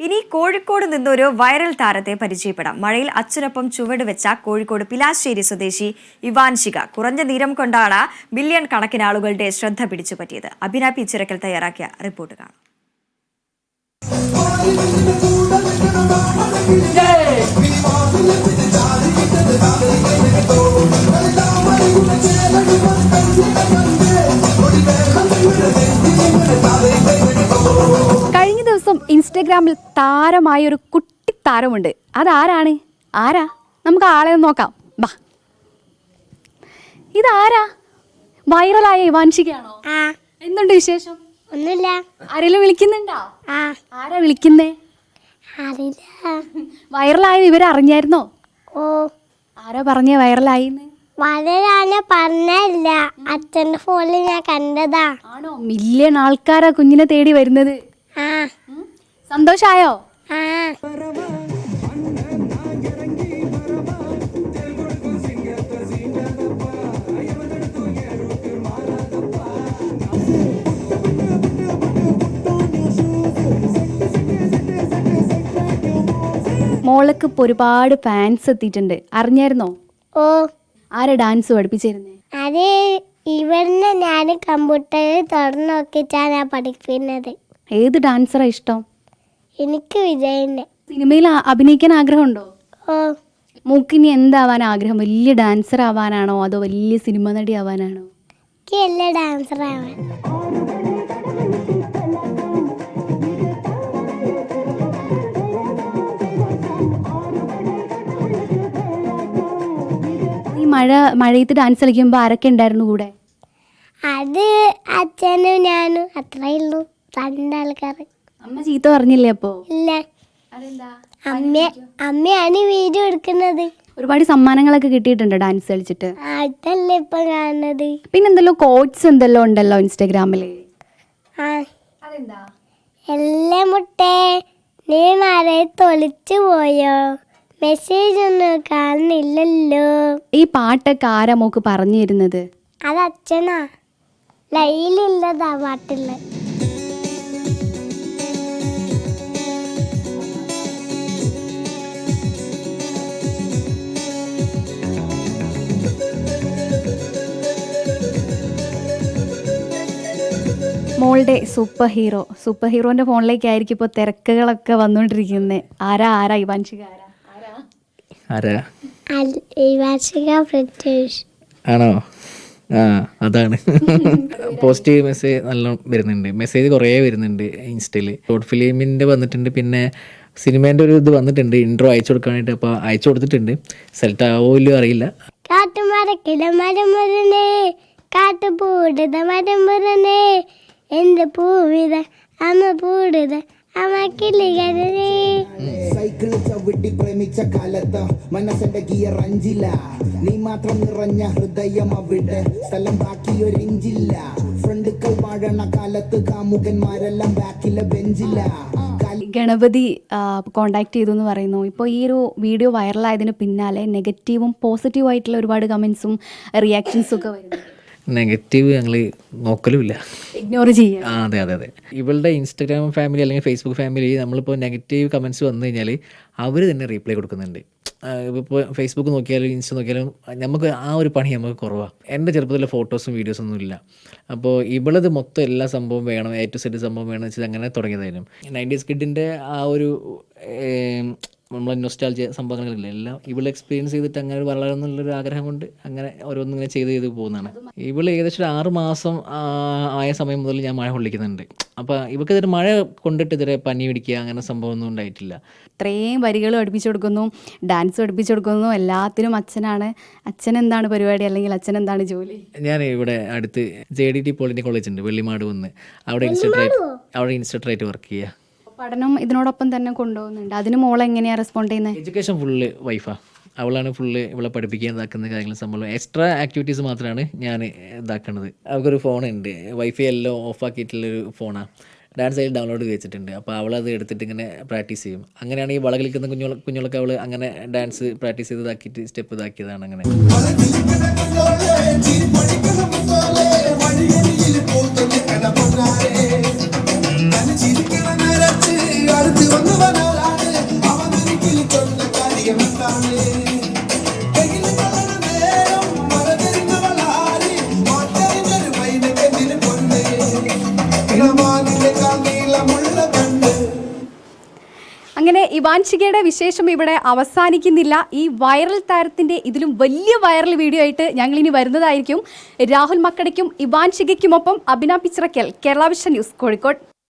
ഇനി കോഴിക്കോട് നിന്നൊരു വൈറൽ താരത്തെ പരിചയപ്പെടാം. മഴയിൽ അച്ഛനൊപ്പം ചുവട് വെച്ച കോഴിക്കോട് പിലാശ്ശേരി സ്വദേശി ഇവാൻഷിക കുറഞ്ഞ നേരം കൊണ്ടാണ് മില്യൺ കണക്കിന് ആളുകളുടെ ശ്രദ്ധ പിടിച്ചുപറ്റിയത്. അഭിന പി ചിറക്കൽ തയ്യാറാക്കിയ റിപ്പോർട്ട് കാണാം. കഴിഞ്ഞ ദിവസം ഇൻസ്റ്റഗ്രാമിൽ താരമായ ഒരു കുട്ടി താരമുണ്ട്. അതാരാണ്? ആരാ? നമുക്ക് ആളെ ഒന്ന് നോക്കാം. ബാ, ഇതാരാ? വൈറലായ ഇവാൻഷികയാണോ? എന്തുണ്ട് വിശേഷം? ഒന്നുമില്ല. ആരെങ്കിലും വിളിക്കുന്നുണ്ടോ? ആരാ വിളിക്കുന്നേ? വൈറലായ വിവരം അറിഞ്ഞായിരുന്നോ? ഓ, ആരാ പറഞ്ഞേ വൈറലായിന്ന്? വളരെ പറഞ്ഞല്ല, അച്ഛൻ്റെ ഫോണിൽ ഞാൻ കണ്ടതാ. ആണോ? മില്യൺ ആൾക്കാരാ കുഞ്ഞിനെ തേടി വരുന്നത്. സന്തോഷായോ? മോൾക്ക് ഇപ്പോൾ ഒരുപാട് ഫാൻസ് എത്തിയിട്ടുണ്ട്. അറിഞ്ഞായിരുന്നോ? ഓ, ആരാ ഡാൻസ് പഠിപ്പിച്ചിരുന്നേ? അത് ഇവിടുന്ന് ഞാൻ കമ്പ്യൂട്ടറിൽ തുറന്നു നോക്കിയിട്ടാണ് ഞാൻ പഠിക്കുന്നത്. ഏത് ഡാൻസറാ ഇഷ്ടം? എനിക്ക് വിജയനെ. സിനിമയിൽ അഭിനയിക്കാൻ ആഗ്രഹമുണ്ടോ? ഓ, മൂക്കിനി എന്താവാൻ ആഗ്രഹം? വലിയ ഡാൻസർ ആവാനാണോ അതോ വലിയ സിനിമ നടി ആവാനാണോ? എനിക്ക് എല്ലാ ഡാൻസർ ആവാൻ. ഈ മഴയത്ത് ഡാൻസ് കളിക്കുമ്പോൾ ആരൊക്കെ ഉണ്ടായിരുന്നു കൂടെ? അത് അച്ഛനും ഞാനും അത്രേ ഉള്ളൂ, രണ്ടാൾക്കാർ. അമ്മ ചീത്ത പറഞ്ഞില്ലേ അപ്പോ? ഇല്ല, അതെന്താ? അമ്മയാണ് വീഡിയോ എടുക്കുന്നത്. ഒരുപാട് സമ്മാനങ്ങളൊക്കെ കിട്ടിയിട്ടുണ്ട് ഡാൻസ് കളിച്ചിട്ട്. അതല്ലേ ഇപ്പൊ കാണുന്നത്. പിന്നെന്തല്ലോ കോട്സ് എന്തെല്ലോ ഉണ്ടല്ലോ ഇൻസ്റ്റാഗ്രാമില്. അതെന്താ? എല്ലാം മുട്ടേ, നീ മഴയത്ത് ഒളിച്ചു പോയോ? മെസ്സേജ് ഒന്നും കാണുന്നില്ലല്ലോ. ഈ പാട്ടൊക്കെ ആരാ മോക്ക് പറഞ്ഞു തരുന്നത്? അത് അച്ഛനാ. ലൈലില്ലതാ പാട്ടില്ല. മോളുടെ സൂപ്പർ ഹീറോന്റെ ഫോണിലേക്കായിരിക്കും ഇപ്പോൾ തിരക്കുകളൊക്കെ വന്നുകൊണ്ടിരിക്കുന്നത്. ആരാ ഇവാൻഷിക? ആണോ? അതാണ്. പോസിറ്റീവ് മെസ്സേജ് നല്ല വരുന്നുണ്ട്. മെസ്സേജ് കുറേ വരുന്നുണ്ട് ഇൻസ്റ്റയിൽ. ഷോർട്ട് ഫിലിമിൻ്റെ വന്നിട്ടുണ്ട്, പിന്നെ സിനിമേൻ്റെ ഒരു ഇത് വന്നിട്ടുണ്ട്, ഇൻട്രോ അയച്ചു കൊടുക്കാനായിട്ട്. അപ്പോൾ അയച്ചു കൊടുത്തിട്ടുണ്ട്. സെലക്ട് ആവുമല്ലോ അറിയില്ല. കാട്ടുമരക്കിട മരം മുരനേ, കാട്ടുപൂടിത മരം മുരനേ, എൻ്റെ പൂവിത അമ്മ പൂടിത അമ്മക്കിളികരേ. സൈക്കിൾ ചവിട്ടി പ്രേമിച്ച കാലത്ത് മനസ്സിന്റെ ഗിയർ അഞ്ചില്ല, നീ മാത്രം നിറഞ്ഞ ഹൃദയം അവിടെ, സ്ഥലം ബാക്കി ഒരു ഇഞ്ചില്ല. ഫ്രണ്ടുകൾ വാഴണ കാലത്ത് കാമുകന്മാരെല്ലാം ബാക്കിലെ ബെഞ്ചില്ല. ഗണപതി കോണ്ടാക്ട് ചെയ്തു എന്ന് പറയുന്നു. ഇപ്പോൾ ഈ ഒരു വീഡിയോ വൈറലായതിന് പിന്നാലെ നെഗറ്റീവും പോസിറ്റീവും ആയിട്ടുള്ള ഒരുപാട് കമൻസും റിയാക്ഷൻസും ഒക്കെ വരുന്നു. നെഗറ്റീവ് ഞങ്ങൾ നോക്കലുമില്ല, ഇഗ്നോർ ചെയ്യുക. അതെ. ഇവളുടെ ഇൻസ്റ്റാഗ്രാം ഫാമിലി അല്ലെങ്കിൽ ഫേസ്ബുക്ക് ഫാമിലി നമ്മളിപ്പോൾ നെഗറ്റീവ് കമൻറ്റ്സ് വന്നു കഴിഞ്ഞാൽ അവർ തന്നെ റീപ്ലൈ കൊടുക്കുന്നുണ്ട്. ഇപ്പോൾ ഫേസ്ബുക്ക് നോക്കിയാലും ഇൻസ്റ്റ നോക്കിയാലും നമുക്ക് ആ ഒരു പണി നമുക്ക് കുറവാണ്. എൻ്റെ ചെറുപ്പത്തിലെ ഫോട്ടോസും വീഡിയോസും ഒന്നും ഇല്ല. അപ്പോൾ ഇവളത് മൊത്തം എല്ലാ സംഭവം വേണം, A to Z സംഭവം വേണം വെച്ചാൽ അങ്ങനെ തുടങ്ങിയതായിരുന്നു. 90s കിഡിൻ്റെ ആ ഒരു നമ്മളെ നൊസ്റ്റാൾജിയ സംഭവങ്ങളില്ല, എല്ലാം ഇവൾ എക്സ്പീരിയൻസ് ചെയ്തിട്ട് അങ്ങനെ വളരണമെന്നുള്ളൊരു ആഗ്രഹം കൊണ്ട് അങ്ങനെ ഓരോന്നും ഇങ്ങനെ ചെയ്ത് പോകുന്നതാണ്. ഇവൾ ഏകദേശം 6 മാസം ആയ സമയം മുതൽ ഞാൻ മഴ കൊള്ളിക്കുന്നുണ്ട്. അപ്പോൾ ഇവൾക്ക് ഇതൊരു മഴ കൊണ്ടിട്ട് ഇതുവരെ പനി പിടിക്കുക അങ്ങനെ സംഭവമൊന്നും ഉണ്ടായിട്ടില്ല. ഇത്രയും വരികൾ പഠിപ്പിച്ചു കൊടുക്കുന്നു, ഡാൻസ് പഠിപ്പിച്ചു കൊടുക്കുന്നു, എല്ലാത്തിനും അച്ഛനാണ്. അച്ഛൻ എന്താണ് പരിപാടി, അല്ലെങ്കിൽ അച്ഛൻ എന്താണ് ജോലി? ഞാൻ ഇവിടെ അടുത്ത് JDT പോളിറ്റെക്നിക് കോളേജ് ഉണ്ട്, വെള്ളിമാട് വന്ന്, അവിടെ ഇൻസ്റ്റിറ്റ്യൂട്ടറായിട്ട് വർക്ക് ചെയ്യുക. പഠനം ഇതിനോടൊപ്പം തന്നെ കൊണ്ടുപോകുന്നുണ്ട്. അതിന് മോളെ എങ്ങനെയാണ് റെസ്പോണ്ട് ചെയ്യുന്നത്? എഡ്യൂക്കേഷൻ ഫുള്ള് വൈഫാണ്. അവളാണ് ഫുള്ള് ഇവളെ പഠിപ്പിക്കാൻ ഇതാക്കുന്ന കാര്യങ്ങൾ സംഭവം. എക്സ്ട്രാ ആക്ടിവിറ്റീസ് മാത്രമാണ് ഞാൻ ഇതാക്കുന്നത്. അവൾക്കൊരു ഫോണുണ്ട്, വൈഫൈ എല്ലാം ഓഫാക്കിയിട്ടുള്ളൊരു ഫോണാണ്. ഡാൻസ് അതിൽ ഡൗൺലോഡ് വെച്ചിട്ടുണ്ട്. അപ്പോൾ അവളത് എടുത്തിട്ട് ഇങ്ങനെ പ്രാക്ടീസ് ചെയ്യും. അങ്ങനെയാണ് ഈ വള കളിക്കുന്ന കുഞ്ഞുങ്ങളൊക്കെ അവൾ അങ്ങനെ ഡാൻസ് പ്രാക്ടീസ് ചെയ്ത് ഇതാക്കിയിട്ട് സ്റ്റെപ്പ് ഇതാക്കിയതാണ്. അങ്ങനെ ഇവാൻഷികയുടെ വിശേഷം ഇവിടെ അവസാനിക്കുന്നില്ല. ഈ വൈറൽ താരത്തിൻ്റെ ഇതിലും വലിയ വൈറൽ വീഡിയോ ആയിട്ട് ഞങ്ങളിനി വരുന്നതായിരിക്കും. രാഹുൽ മക്കടയ്ക്കും ഇവാൻഷികയ്ക്കുമൊപ്പം അഭിന പിച്ചിറക്കൽ, കേരള വിഷൻ ന്യൂസ്, കോഴിക്കോട്.